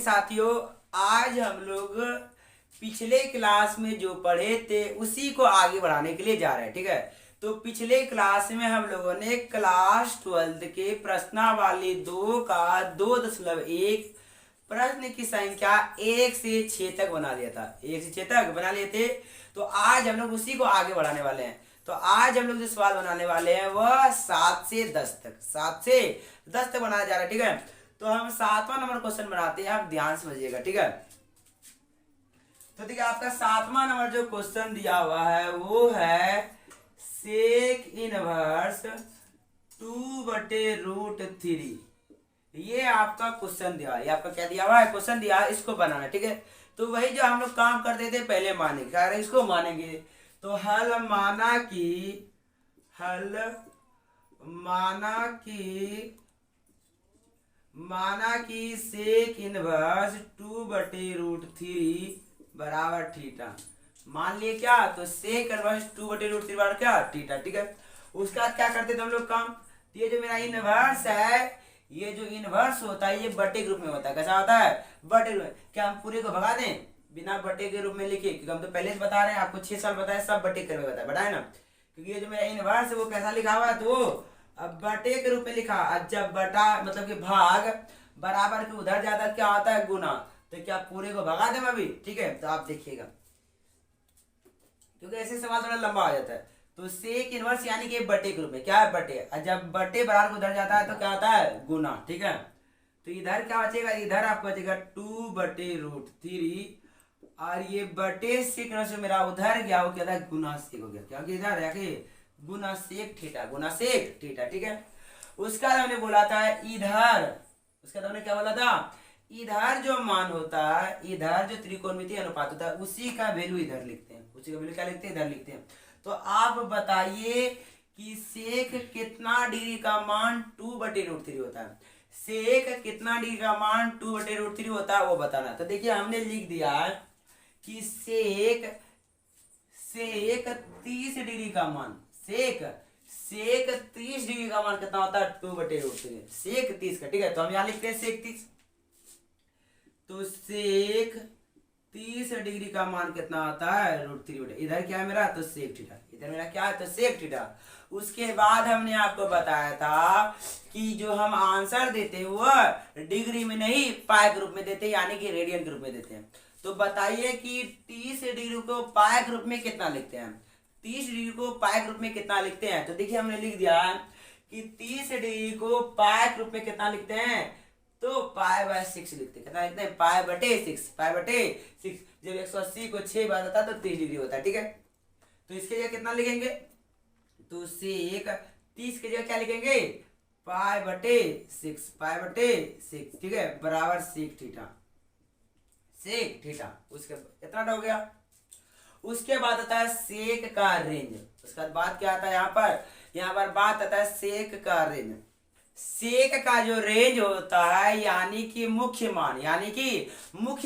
साथियों, आज हम लोग पिछले क्लास में जो पढ़े थे उसी को आगे बढ़ाने के लिए जा रहे हैं। ठीक है, तो पिछले क्लास में हम लोगों ने क्लास 12 के प्रश्नावली 2 का 2.1 प्रश्न की संख्या 1 से 6 तक बना लिया था। 1 से 6 तक बना लिए थे। तो आज हम लोग उसी को आगे बढ़ाने वाले हैं। तो आज हम लोग जो सवाल बनाने वाले हैं वह 7 से 10 तक 7 से 10 तक बनाया जा रहा है। ठीक है, तो हम 7वां नंबर क्वेश्चन बनाते हैं, आप ध्यान से समझिएगा। ठीक है, तो देखिए आपका 7वां नंबर जो क्वेश्चन दिया हुआ है वो है सेक इनवर्स 2/√3। ये आपका क्वेश्चन दिया है। ये आपका क्या दिया हुआ है, क्वेश्चन दिया है, इसको बनाना। ठीक है, तो वही जो हम लोग काम करते थे पहले मानेंगे, क्या इसको मानेंगे। तो हल माना कि सेक इनवर्स 2/√3 बराबर थीटा। मान लिए क्या, तो सेक इनवर्स 2/√3 बराबर क्या, थीटा। ठीक है, उसके बाद क्या करते थे हम लोग काम। ये जो मेरा इनवर्स है, ये जो इनवर्स होता है ये बटे के रूप में होता है। कैसा होता है, बटे के रूप में। क्या हम पूरे को भगा दें बिना बटे के रूप में लिखे, क्योंकि हम तो पहले से बता रहे हैं, आपको 6 साल बताए, सब बटे के रूप में बताया ना। क्योंकि ये जो मेरा इनवर्स है वो कैसा लिखा हुआ है, तो अब बटे के रूप में लिखा। अब जब बटा मतलब कि भाग बराबर के उधर जाता है क्या होता है, गुना। तो क्या पूरे को भगा दें अभी। ठीक है, तो आप देखिएगा, क्योंकि ऐसे सवाल थोड़ा लंबा हो जाता है। तो सेक इनवर्स यानी कि बटे के रूप में, क्या है, बटे। और जब बटे बराबर को उधर जाता है तो क्या होता है, गुना। ठीक है, तो इधर क्या बचेगा, इधर आपको बचेगा 2/√3 और ये बटे सेक से मेरा उधर गया, वो क्या था, गुना सेक हो गया। क्योंकि इधर है कि गुना सेक थीटा, गुना सेक थीटा। ठीक है, उसका हमने बोला था इधर, उसका हमने क्या बोला था, इधर जो मान होता है, इधर जो त्रिकोणमितीय अनुपात होता है उसी का वैल्यू इधर लिखते हैं, उसी का वैल्यू क्या लिखते हैं, इधर लिखते हैं। तो आप बताइए कि सेक कितना डिग्री का मान 2/√3 होता है। सेक कितना डिग्री का मान 2/√3 होता है वो बताना। तो देखिए हमने लिख दिया कि सेक 30 डिग्री का मान, सेक 30 डिग्री का मान कितना होता है, 2/√3, सेक 30 का। ठीक है, तो हम यहाँ लिखते हैं सेक 30। तो सेक 30 डिग्री का मान कितना होता है, √3। इधर क्या है मेरा, तो सेक थीटा। इधर मेरा क्या है, तो सेक थीटा। उसके बाद हमने आपको बताया था कि जो हम आंसर देते हैं वो डिग्री में नहीं पाई के रूप में देते हैं, यानी कि रेडियन के रूप में देते हैं। तो बताइए कि 30 डिग्री को पाई के रूप में कितना लिखते हैं, 30 डिग्री को पाई के रूप में कितना लिखते हैं। तो देखिए हमने लिख दिया कि 30 डिग्री को पाई के रूप में कितना लिखते हैं, तो π/6 लिखते हैं। कितना लिखते हैं, π/6, π/6। जब 180 को 6 बार आता है तो 30 डिग्री होता है। ठीक है, तो इसके जगह कितना लिखेंगे, तो सेक 30 के जगह क्या लिखेंगे, π/6, π/6। ठीक है, बराबर सेक थीटा, सेक थीटा। उसके कितना हो गया। उसके बाद आता है सेक का रेंज। उसके बाद क्या आता है, यहाँ पर बात आता है सेक का रेंज। सेक का जो रेंज होता है यानी कि मुख्य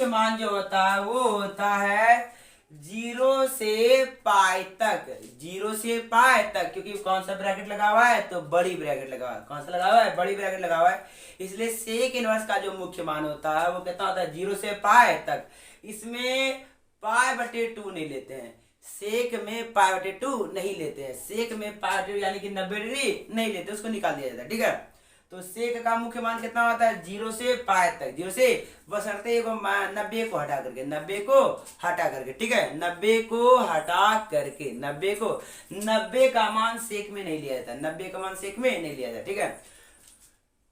मान जो होता है वो होता है 0 से पाई तक, 0 से पाई तक। क्योंकि कौन सा ब्रैकेट लगा हुआ है, तो बड़ी ब्रैकेट लगा हुआ है। कौन सा लगा हुआ है, बड़ी ब्रैकेट लगा हुआ है। इसलिए सेक इनवर्स का जो मुख्य मान होता है वो कितना होता है, 0 से पाई तक। इसमें π/2 नहीं लेते हैं, सेक में π/2 नहीं लेते हैं, सेक में π/2 यानी कि 90 डिग्री नहीं लेते, उसको निकाल दिया जाता है। ठीक है, तो सेक का मुख्य मान कितना होता है, 0 से पाई तक, 0 से बशर्ते 90 को हटा करके, 90 को हटा करके। ठीक है, 90 को हटा करके, 90 का मान सेक में नहीं लिया जाता, 90 का मान सेक में नहीं लिया जाता। ठीक है,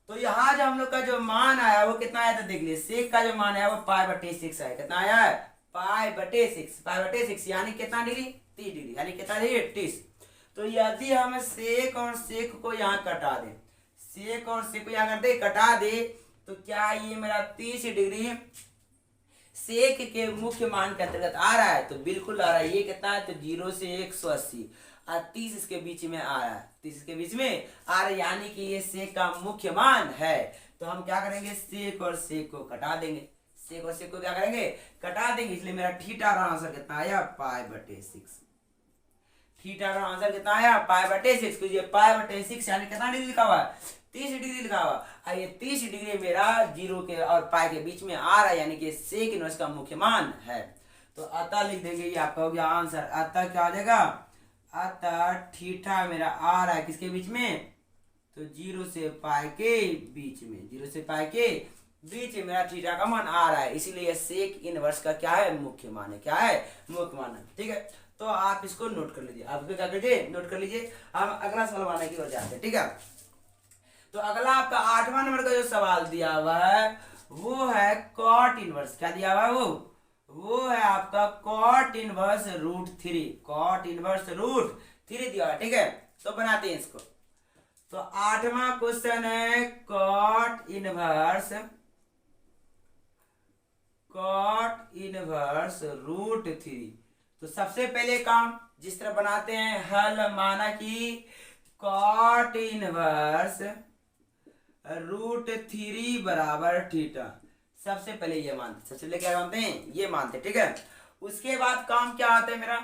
तो यहाँ जो हम लोग का जो मान आया वो कितना आया था, देख लीजिए सेक का जो मान आया वो π/6 आया। कितना आया है, π/6 यानी कितना डिग्री, 30 डिग्री, यानी कितना डिग्री, 30। तो यदि हम सेक और सेक को यहाँ कटा दें, सेक और सेक को यहाँ करते कटा दे, तो क्या ये मेरा 30 डिग्री सेक के मुख्य मान के अंतर्गत आ रहा है, तो बिल्कुल आ रहा है। ये कितना है, तो 0 से 180 और 30 इसके बीच में आ रहा है, 30 इसके बीच में आ रहा है, यानी कि ये सेक का मुख्य मान है। तो हम क्या करेंगे, सेक और सेक को कटा देंगे, सेक और सेक को क्या करेंगे, कटा देंगे। इसलिए मेरा थीटा का आंसर कितना आया, π/6। थीटा का आंसर कितना आया पाई बटे 6, पाई बटे 6 यानी कितना डिग्री लिखा हुआ है 30 डिग्री लिखा हुआ है। ये 30 डिग्री मेरा 0 के और पाई के बीच में आ रहा है, यानी कि सेक इनवर्स का मुख्य मान है। तो अतः लिख देंगे, ये आपका हो गया आंसर। अतः क्या हो जाएगा, अतः थीटा मेरा आ रहा है किसके बीच में, तो 0 से पाई के बीच में, 0 से पाई के बीच में मेरा थीटा का मान आ रहा है, इसीलिए सेक इनवर्स का क्या है मुख्य मान है, क्या है मुख्य मान है। ठीक है, तो आप इसको नोट कर लीजिए, आप क्या कीजिए नोट कर लीजिए। हम अगला सवाल बनाने की ओर जाते हैं। ठीक है, तो अगला आपका 8वां नंबर का जो सवाल दिया हुआ है वो है कॉट इनवर्स। क्या दिया हुआ है वो है आपका cot inverse root 3, cot inverse root 3 दिया हुआ है। ठीक है, तो बनाते हैं इसको। तो 8वां क्वेश्चन है कॉट इनवर्स रूट 3। तो सबसे पहले काम जिस तरह बनाते हैं हल, माना कि कॉट इनवर्स रूट 3 बराबर थीटा। सबसे पहले ये मानते, सबसे पहले क्या मानते हैं, ये मानते। ठीक है, उसके बाद काम क्या आता है मेरा,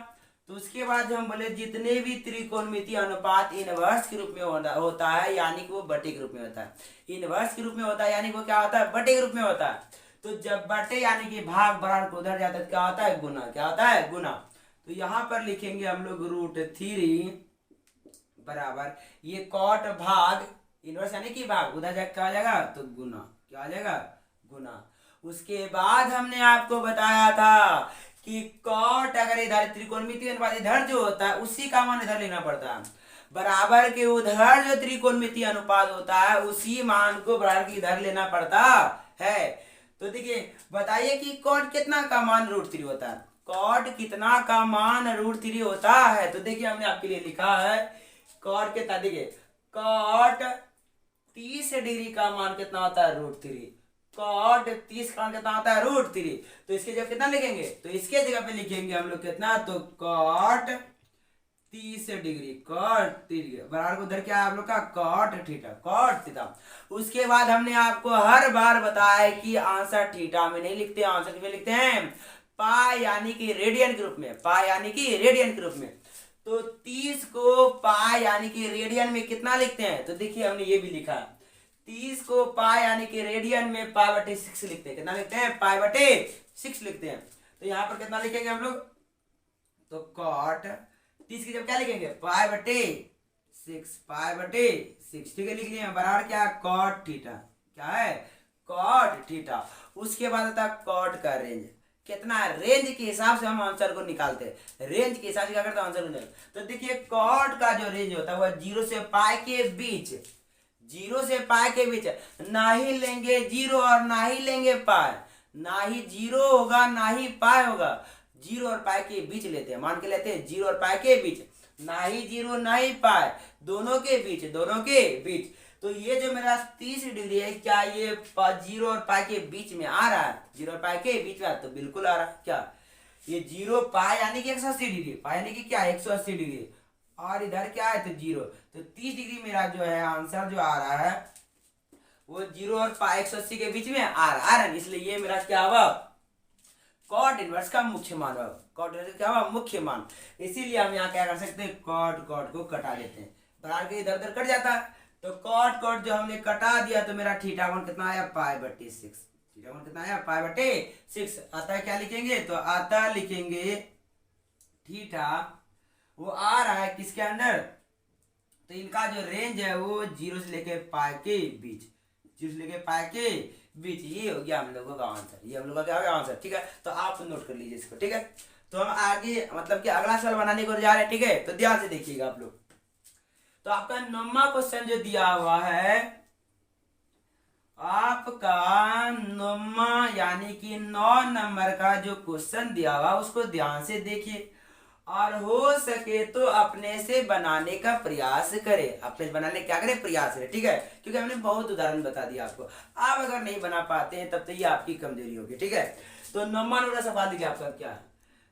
तो उसके बाद जो हम बोले जितने भी त्रिकोणमितीय अनुपात इनवर्स के रूप में होता है, यानी कि वो बटे के रूप में होता है। इनवर्स के रूप में होता है यानी वो क्या होता है, बटे के रूप में होता है। तो जब बटे यानी कि भाग बराबर को उधर जाता है, क्या होता है गुना, क्या होता है गुना। तो यहाँ पर लिखेंगे हम लोग रूट 3 बराबर ये कॉट भाग इनवर्स यानी कि भाग, उधर जाकर क्या आ जाएगा, तो गुना, क्या आ जाएगा गुना। उसके बाद हमने आपको बताया था कि कॉट अगर इधर त्रिकोणमितीय अनुपात इधर जो होता है उसी का मान इधर लेना पड़ता है, बराबर के उधर जो त्रिकोणमितीय अनुपात होता है उसी मान को बराबर के इधर लेना पड़ता है। तो देखिए बताइए कि कॉट कितना का मान रूट 3 होता है, कॉट कितना का मान रूट 3 होता है। तो देखिए हमने आपके लिए लिखा है कॉट कितना, देखिए कॉट 30 डिग्री का मान कितना होता है रूट 3, कॉट 30 का मान कितना होता है रूट 3। तो इसके जगह कितना लिखेंगे, तो इसके जगह पे लिखेंगे हम लोग कितना, तो कॉट 30 डिग्री, कॉट 30 बराबर को उधर क्या है आप लोग का कॉट थीटा, कॉट थीटा। उसके बाद हमने आपको हर बार बताया कि आंसर थीटा में नहीं लिखते, आंसर में लिखते हैं पाई यानी कि रेडियन के रूप में, पाई यानी कि रेडियन के रूप में। तो 30 को पाई यानी कि रेडियन में कितना लिखते हैं, तो देखिए हमने ये भी लिखा 30 को पाई यानी कि रेडियन में पाई बटे 6 लिखते हैं, कितना लिखते हैं पाई बटे 6 लिखते हैं। तो यहाँ पर कितना लिखेंगे हम लोग, तो कॉट 30 की जब क्या लिखेंगे पाई बटे 6, पाई बटे 6। ठीक है, लिख लिया बराबर क्या कॉट थीटा, क्या है कॉट थीटा। उसके बाद आता है कॉट का रेंज, कितना है रेंज के हिसाब से हम आंसर को निकालते हैं, रेंज के हिसाब से क्या करते हैं आंसर को। तो देखिए कॉट का जो रेंज होता है वह 0 से पाई के बीच, 0 से पाई के बीच, ना ही लेंगे 0 और ना ही लेंगे पाई, ना ही 0 होगा ना ही पाई होगा, 0 और पाई के बीच लेते हैं, मान के लेते हैं 0 और पाई के बीच, ना ही 0 ना ही पाई, दोनों के बीच, दोनों के बीच। तो ये जो मेरा 30 डिग्री है क्या ये 0 और पाई के बीच में आ रहा है, 0 और पाई के बीच में, तो बिल्कुल आ रहा है। क्या ये 0 पाई यानी कि 180 डिग्री, पाई यानी कि क्या 180 डिग्री, और इधर क्या है तो 0, तो 30 डिग्री मेरा जो है आंसर जो आ रहा है वो 0 और पाई 180 के बीच में आ रहा है, इसलिए ये मेरा क्या हुआ कॉट इनवर्स का मुख्य मान हुआ, कॉट इनवर्स क्या हुआ मुख्य मान। इसीलिए हम यहाँ क्या कर सकते हैं कॉट कॉट को कटा देते हैं, बराबर के इधर उधर कट जाता है। तो कॉट कॉट जो हमने कटा दिया तो मेरा थीटा मान कितना आया पाई बटे 6, थीटा मान कितना आया पाई बटे 6। अतः क्या लिखेंगे, तो अतः लिखेंगे थीटा वो आ रहा है किसके अंदर, तो इनका जो रेंज है वो 0 से लेके पाई के बीच, 0 से लेके पाई के बीच। ये हो गया हम लोगों का आंसर, ये हम लोगों का क्या हो गया आंसर। ठीक है, तो आप नोट कर लीजिए इसको। ठीक है, तो हम आगे मतलब कि अगला सवाल बनाने को जा रहे हैं। ठीक है, तो ध्यान से देखिएगा आप लोग। तो आपका 9वां क्वेश्चन जो दिया हुआ है, आपका 9वां यानी कि 9 नंबर का जो क्वेश्चन दिया हुआ उसको ध्यान से देखिए और हो सके तो अपने से बनाने का प्रयास करें, अपने से बनाने क्या करें प्रयास करें। ठीक है, क्योंकि हमने बहुत उदाहरण बता दिया आपको, आप अगर नहीं बना पाते हैं तब तो ये आपकी कमजोरी होगी। ठीक है, तो 9वां नंबर का सवाल देखिए आपका क्या है,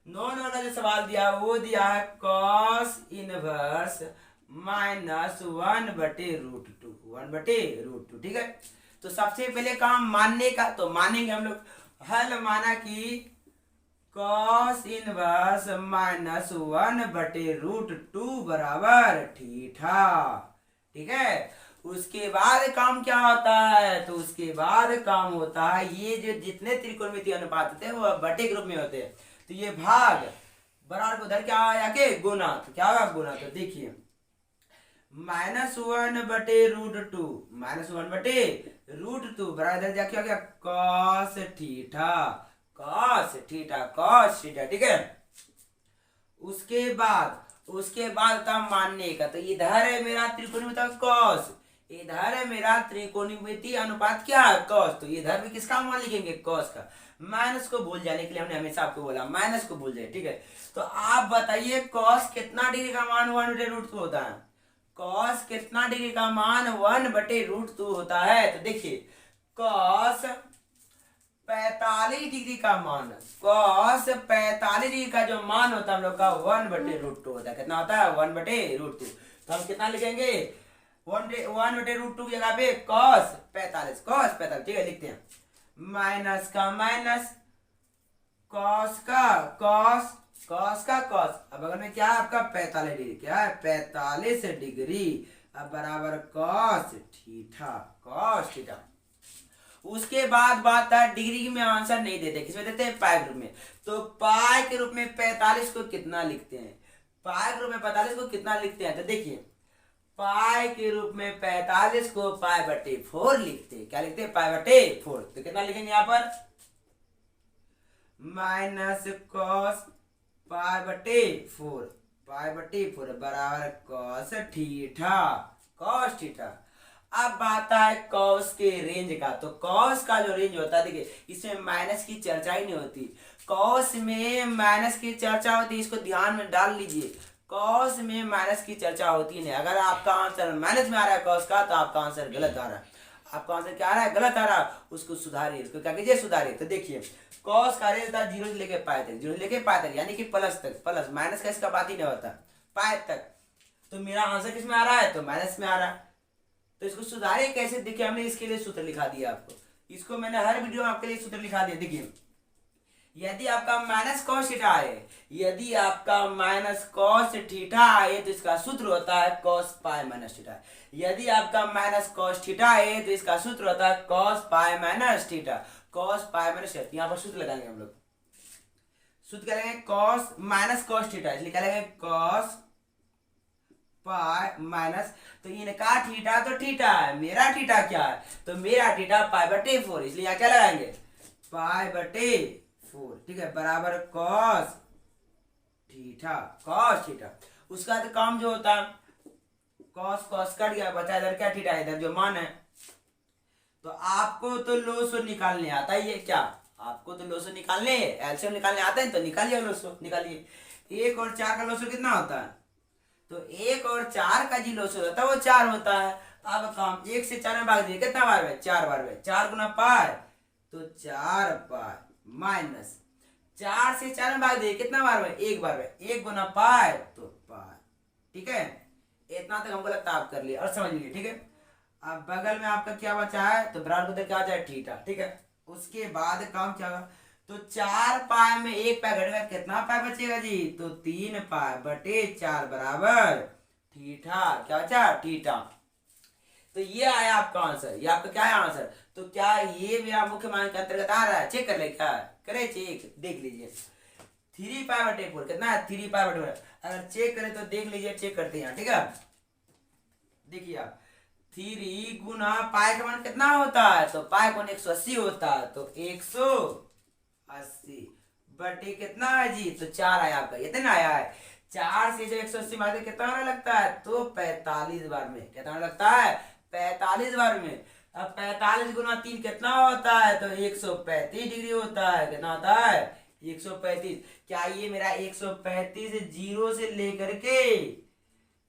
9 नंबर का जो सवाल दिया वो दिया है कॉस इनवर्स -1 बटे रूट 2, 1 बटे रूट 2। ठीक है, तो सबसे पहले काम मानने का, तो मानेंगे हम लोग हल, माना कि कॉस इनवर्स -1/√2 बराबर थीटा। ठीक है, उसके बाद काम क्या होता है, तो उसके बाद काम होता है ये जो जितने त्रिकोणमितीय अनुपात होते हैं वो बटे के रूप में होते हैं, तो ये भाग बराबर को उधर क्या आया के गुना, तो क्या होगा गुना, तो देखिए -1/√2 -1/√2 बराबर इधर क्या हो गया cos theta, cos theta, cos theta. ठीक है, उसके बाद तब मानने का, तो इधर है मेरा त्रिकोणमितीय कॉस, इधर है मेरा त्रिकोणमितीय अनुपात क्या है कॉस, तो इधर भी किसका मान लिखेंगे कॉस का। माइनस को भूल जाने के लिए हमने हमेशा आपको बोला माइनस को भूल जाए। ठीक है, तो आप बताइए कॉस कितना डिग्री का मान 1/√2 होता है, कॉस कितना डिग्री का मान 1/√2 होता है, तो देखिए कॉस 45 डिग्री का मान, कॉस 45 डिग्री का जो मान होता है हम लोग का 1/√2 होता है, कितना होता है 1/√2, तो हम कितना लिखेंगे 1/√2 की जगह पे कॉस 45, ठीक है लिखते हैं, माइनस का माइनस, कॉस का कॉस, कॉस का कॉस, अब अगर में क्या है आपका 45 डिग्री, क्या है 45 डिग्री, अब बराबर कॉस थीटा, कॉस थीटा। उसके बाद बात है डिग्री में आंसर नहीं देते, किसमें देते हैं पाई के रूप में, तो पाई के रूप में 45 को कितना लिखते हैं, पाई के रूप में 45 को कितना लिखते हैं, तो देखिए पाई के रूप में 45 को पाई/4 लिखते हैं, क्या लिखते हैं पाई/4, तो कितना लिखेंगे यहाँ पर माइनस कॉस पाई/4, पाई/4 बराबर कॉस थीटा, कॉस थीटा। अब बात है कॉस के रेंज का, तो कॉस का जो रेंज होता है देखिए इसमें माइनस की चर्चा ही नहीं होती, कॉस में माइनस की चर्चा होती है, इसको ध्यान में डाल लीजिए, कॉस में माइनस की चर्चा होती नहीं। अगर आपका आंसर माइनस में आ रहा है कॉस का, तो आपका आंसर गलत आ रहा है, आपका आंसर क्या आ रहा है गलत आ रहा है, उसको सुधारिए, उसको क्या कीजिए सुधारिए। तो देखिए कॉस का रेंज था 0 से लेके पाई तक, 0 से लेके पाई तक यानी कि प्लस तक, प्लस माइनस का इसका बात ही नहीं होता, पाई तक, तो मेरा आंसर किस में आ रहा है तो माइनस में आ रहा है, तो इसको सुधारिए कैसे, देखिए हमने इसके लिए सूत्र लिखा दिया आपको, इसको मैंने हर वीडियो में आपके लिए सूत्र लिखा दिया। देखिए यदि आपका माइनस कॉस थीटा आए, यदि आपका माइनस कॉस थीटा आए तो इसका सूत्र होता है कॉस पाई माइनस थीटा, यदि आपका माइनस कॉस थीटा आए तो इसका सूत्र होता है cos pi minus theta, cos pi minus theta. यहाँ पर सूत्र लगाएंगे हम लोग, सूत्र क्या लगेंगे कॉस माइनस कॉस थीटा, इसलिए क्या लगेंगे कॉस पाई माइनस, तो इनका थीटा तो थीटा है, मेरा थीटा क्या है, तो मेरा थीटा पाई/4, इसलिए यहाँ क्या लगाएंगे पाई/4, ठीक है बराबर कॉस थीटा, कॉस थीटा। उसका तो काम जो होता है कॉस कॉस कट गया, बचा इधर क्या थीटा, इधर जो मान है, तो आपको तो लोसो निकालने आता ही है, क्या आपको तो लोसो निकालने एलसीएम निकालने आता है, तो निकालिए लोसो, निकालिए 1 और 4 का लोसो कितना होता है, तो 1 और 4 का जी लोसो होता है वो 4 होता है। अब काम 1 से 4 में भाग दिए कितना बार में 4 बार में, 4 गुना पाई तो 4 पाई माइनस 4 से 4 में भाग दिए कितना बार में 1 बार में, 1 गुना पाई तो पाई, ठीक है इतना तक हमको लगता है आप कर लिए और समझ लीजिए। ठीक है, अब बगल में आपका क्या बचा है, तो बराबर उधर क्या आ जाए थीटा, ठीक है। उसके बाद काम क्या होगा, तो 4 पाई में 1 पाई घटेगा, कितना पाई बचेगा जी, तो 3 पाई/4 बराबर थीटा, क्या बचा थीटा। तो ये आया आपका आंसर, ये आपका क्या है आंसर, तो क्या ये मेरा मुख्य मान के अंतर्गत आ रहा है, चेक कर ले, क्या करे चेक देख लीजिए, 3 पाई/4 कितना है 3 पाई/4, अगर चेक करें तो देख लीजिए, चेक करते हैं, ठीक है देखिए आप 3 गुना पाई का मान कितना होता है, तो पाई का 180 होता है, तो 180 बटे कितना है जी, तो 4 आया आपका, इतना आया है, 4 से जब 180 मारते कितना होने लगता है, तो 45 बार में, कितना होने लगता है 45 बार में। अब 45 गुना 3 कितना होता है, तो 135 डिग्री होता है, कितना होता है 135। क्या ये मेरा 135 जीरो से लेकर के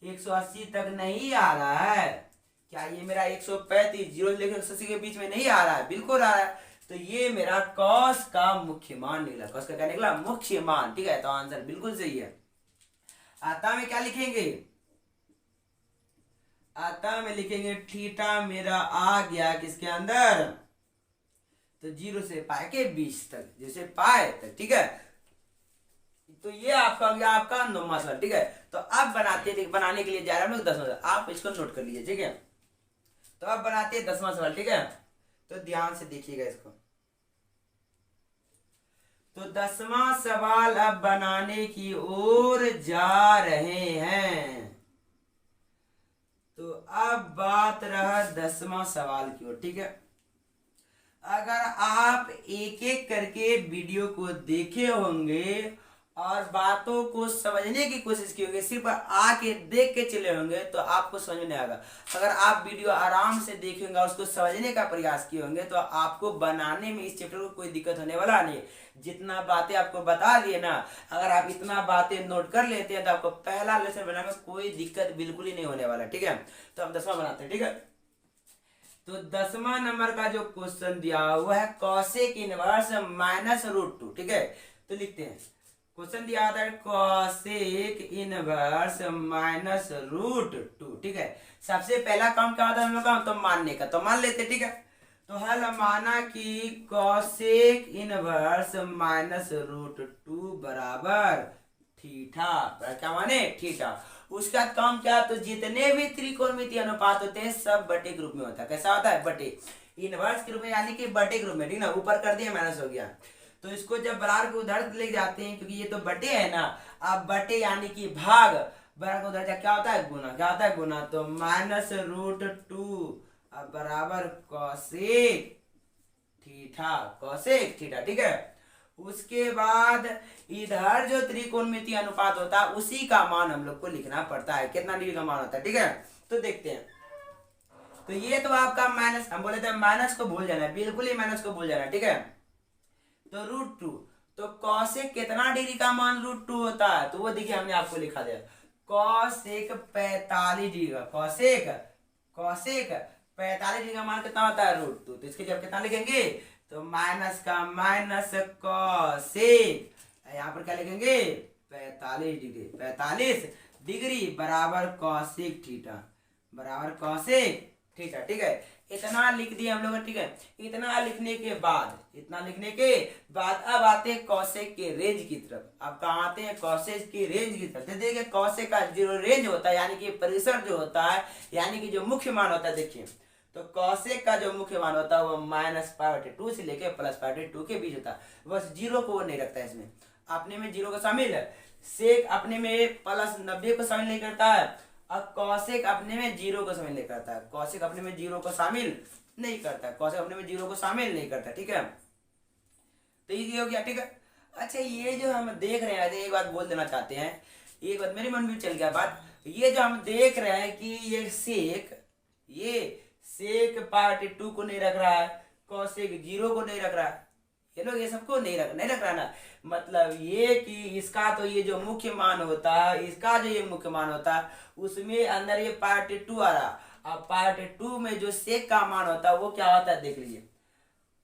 180 तक नहीं आ रहा है, क्या ये मेरा 135 जीरो से लेकर 180 के बीच में नहीं आ रहा है, बिल्कुल आ रहा है, तो ये मेरा कॉस का मुख्य मान निकला, कॉस का क्या निकला मुख्य मान, ठीक है तो आंसर बिल्कुल सही है। आता में क्या लिखेंगे, आता में लिखेंगे थीटा मेरा आ गया किसके अंदर, तो 0 से पाई के बीच तक, जैसे पाई तक, ठीक है तो ये आपका हो गया आपका 9वां सवाल। ठीक है, तो अब बनाने के लिए जा रहे हैं हम लोग 10वां सवाल। आप इसको नोट कर लीजिए। ठीक है, तो अब बनाते हैं 10वां सवाल। ठीक है, तो ध्यान से देखिएगा इसको। तो 10वां सवाल अब बनाने की ओर जा रहे हैं। तो अब बात रहा 10वां सवाल की ओर। ठीक है, अगर आप एक एक करके वीडियो को देखे होंगे और बातों को समझने की कोशिश की होगी, सिर्फ आके देख के चले होंगे, तो आपको समझ में नहीं आएगा। अगर आप वीडियो आराम से देखेंगे और उसको समझने का प्रयास किए होंगे, तो आपको बनाने में इस चैप्टर को कोई दिक्कत होने वाला नहीं। जितना बातें आपको बता दिए ना, अगर आप इतना बातें नोट कर लेते हैं तो आपको पहला लेसन बनाने में कोई दिक्कत बिल्कुल ही नहीं होने वाला। ठीक है, तो हम 10वां बनाते हैं। ठीक है, तो 10वां नंबर का जो क्वेश्चन दिया हुआ है cosec inverse minus root two. ठीक है, तो लिखते हैं क्वेश्चन दिया था cosec inverse minus root two. ठीक है, सबसे पहला काम क्या होता है हम लोग का, तो मानने का, तो मान लेते। ठीक है, तो हल माना कि cosec inverse minus root two बराबर थीटा। क्या माने, थीटा। उसका काम क्या, तो जितने भी त्रिकोणमितीय अनुपात होते हैं सब बटे के रूप में होता है। कैसा होता है, बटे, इनवर्स के रूप में, यानी कि बटे के रूप में। ठीक ना, ऊपर कर दिया माइनस हो गया। तो इसको जब बराबर के उधर ले जाते हैं, क्योंकि ये तो बटे है ना, अब बटे यानी कि भाग, बराबर को उधर जा क्या होता है, गुना। क्या होता है, गुना। तो माइनस रूट टू अब बराबर कॉसेक थीटा, कॉसेक थीटा। ठीक है, उसके बाद इधर जो त्रिकोणमितीय अनुपात होता है उसी का मान हम लोग को लिखना पड़ता है, कितना डिग्री का मान होता है। ठीक है, तो देखते हैं। तो ये तो आपका माइनस, हम बोले थे माइनस को भूल जाना है, बिल्कुल ही माइनस को भूल जाना है। ठीक है, तो रूट टू, तो कॉसेक कितना डिग्री का मान रूट टू होता है, तो वो देखिए हमने आपको लिखा दिया, कॉसेक 45 डिग्री का, कॉसेक कॉसेक 45 डिग्री का मान कितना होता है, रूट टू। तो इसके जब कितना लिखेंगे, तो माइनस का माइनस कॉसेक, यहाँ पर क्या लिखेंगे, 45 डिग्री, 45 डिग्री बराबर कॉसेक थीटा, बराबर कॉसेक थीटा। ठीक है, इतना लिख दिया हम लोग। ठीक है, इतना लिखने के बाद, इतना लिखने के बाद अब आते हैं कॉसेक के रेंज की तरफ। अब कहाँ आते हैं, कॉसेक की रेंज की तरफ। देखिए कॉसेक का जो रेंज होता है, यानी कि परिसर जो होता है, यानी कि जो मुख्य मान होता है, देखिए तो कॉसेक का जो मुख्य मान होता है वो -π/2 से लेके +π/2 के बीच होता है। बस जीरो को वो नहीं रखता है इसमें, अपने में जीरो को शामिल है। सेक अपने में +90 को शामिल नहीं करता है, अब कॉसेक अपने में जीरो को शामिल नहीं करता है, कॉसेक अपने में जीरो को शामिल नहीं करता है, कॉसेक अपने में जीरो को शामिल नहीं करता। ठीक है, तो ये हो गया। ठीक है, अच्छा ये जो हम देख रहे हैं, एक बात बोल देना चाहते हैं, एक बात मेरे मन में चल गया बात, ये जो हम देख रहे हैं कि ये सेक π/2 को नहीं रख रहा है, कॉसेक जीरो को नहीं रख रहा है, ये लोग ये सबको नहीं रख रहा ना, मतलब ये कि इसका तो ये जो मुख्य मान होता है, इसका जो ये मुख्य मान होता है उसमें अंदर ये π/2 आ रहा। अब π/2 में जो सेक का मान होता है वो क्या होता है, देख लीजिए,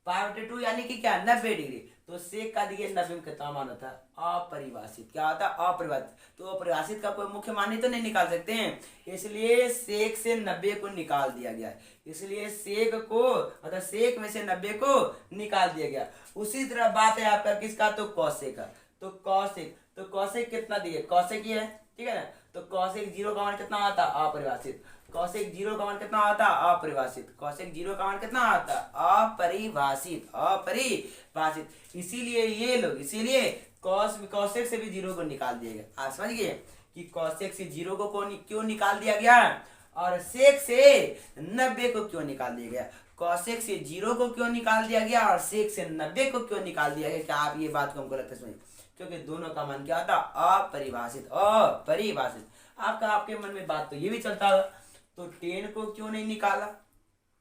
π/2 यानी कि क्या, 90 डिग्री। तो सेक का देखिए 90 में कितना मान होता है, अपरिभाषित। क्या होता है, अपरिभाषित। तो अपरिभाषित का कोई मुख्य मान ही तो नहीं निकाल सकते हैं, इसलिए सेक से 90 को निकाल दिया गया, इसलिए सेक को, मतलब सेक में से 90 को निकाल दिया गया। उसी तरह बात है आपका किसका, तो कॉसेक का। तो कॉसेक कितना दिए, कॉसेक ही है। ठीक है ना, तो कॉसेक जीरो का मान कितना आता है, अपरिभाषित। कॉसेक जीरो का मान कितना आता है, अपरिभाषित। कॉसेक जीरो का मान कितना आता है, अपरिभाषित, अपरिभाषित। इसीलिए ये लोग, इसीलिए कॉसेक से भी जीरो को निकाल दिया गया। आप समझ गए कि कॉसेक से जीरो को क्यों निकाल दिया गया और सेक से 90 को क्यों निकाल दिया गया, कॉसेक से जीरो को क्यों निकाल दिया गया और सेक से 90 को क्यों निकाल दिया गया। क्या आप ये बात को हमको लगता है समझ, क्योंकि दोनों का मान क्या था, अपरिभाषित, अपरिभाषित। आपके मन में बात तो ये भी चलता है, तो 10 को क्यों नहीं निकाला,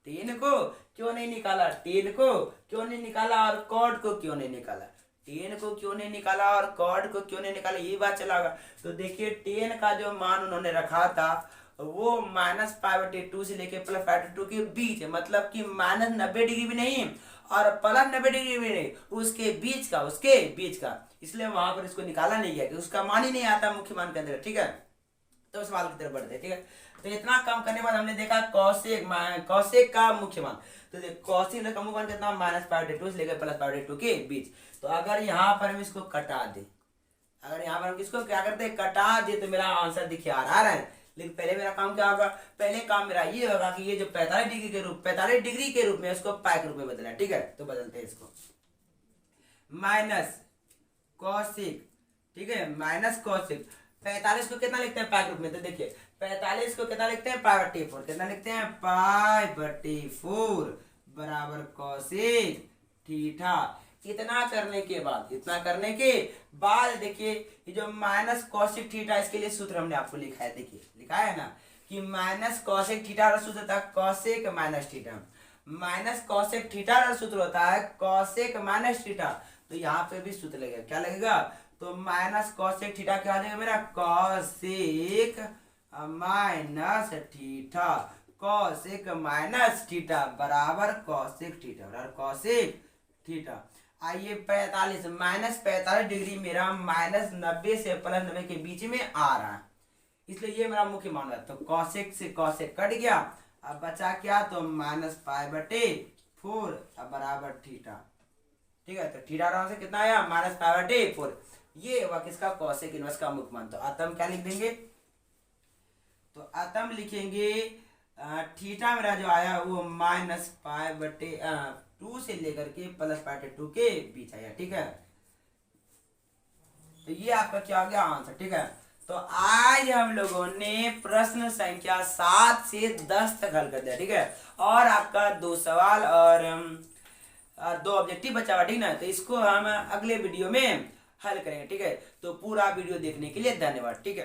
10 को क्यों नहीं निकाला, 10 को क्यों नहीं निकाला और कॉर्ड को क्यों नहीं निकाला, 10 को क्यों नहीं निकाला और कॉर्ड को क्यों नहीं निकाला, ये बात चलागा। तो देखिए 10 का जो मान उन्होंने रखा था वो -π/2 से लेके +π/2 के बीच है, मतलब कि -90 डिग्री भी नहीं और +90 डिग्री भी नहीं, उसके बीच का, इसलिए वहां पर इसको निकाला नहीं गया कि उसका मान ही नहीं आता मुख्य मान के अंदर। ठीक है, तो सवाल की तरफ बढ़ते हैं। ठीक है, तो इतना काम करने के बाद हमने देखा कॉसेक का मुख्य मान, तो कॉसेक का मुख्य मान कितना, -π/2 से लेकर +π/2 के बीच। तो अगर यहाँ पर हम इसको कटा दे, अगर यहाँ पर हम किसको क्या करते हैं, कटा दे, तो मेरा आंसर दिखे आ रहा है। लेकिन पहले मेरा काम क्या होगा, पहले काम मेरा ये होगा कि ये जो 45 डिग्री के रूप में इसको पाई के रूप में बदलना है। ठीक है, तो बदलते हैं इसको, माइनस कॉसिक, ठीक है, माइनस कॉसिक। 45 को कितना लिखते हैं पाई के रूप में, तो देखिए 45 को कितना लिखते हैं, पाई बट्टी 4, कितना लिखते हैं, पाई बट्टी 4 बराबर कॉसिक थीटा। इतना करने के बाद, इतना करने के बाद देखिए ये जो माइनस कॉसिक थीटा, इसके लिए सूत्र हमने आपको लिखा है, देखिए लिखा है ना कि माइनस कॉसिक थीटा का सूत्र होता है cosec minus theta, minus cosec theta का सूत्र होता है कॉसेक माइनस थीटा। तो यहाँ पे भी सूत्र लगेगा, क्या लगेगा, तो माइनस कॉसेक थीटा क्या आ जाएगा मेरा, cosec minus theta, cosec minus theta बराबर कॉसेक थीटा, बराबर कॉसेक थीटा। आइए 45 माइनस 45 डिग्री मेरा माइनस 90 से प्लस 90 के बीच में आ रहा है, इसलिए ये मेरा मुख्य मान है। तो कॉसेक से कॉसेक कट गया, अब बचा क्या, तो माइनस पाई बटे 4 अब बराबर थीटा। ठीक है, तो थीटा आराम से कितना आया, माइनस पाई बटे 4। ये हुआ किसका, कॉसेक इनवर्स का मुख्य मान। तो अतः क्या लिख देंगे, तो अतः लिखेंगे थीटा मेरा जो आया वो माइनस पाई बटे 2 से लेकर के प्लस पाई बटे 2 के बीच आया। ठीक है, तो ये आपका क्या हो गया आंसर। ठीक है, तो आज हम लोगों ने प्रश्न संख्या 7 से 10 तक हल कर दिया। ठीक है, और आपका 2 सवाल और 2 ऑब्जेक्टिव बचा हुआ। ठीक ना, तो इसको हम अगले वीडियो में हल करेंगे। ठीक है, तो पूरा वीडियो देखने के लिए धन्यवाद। ठीक है।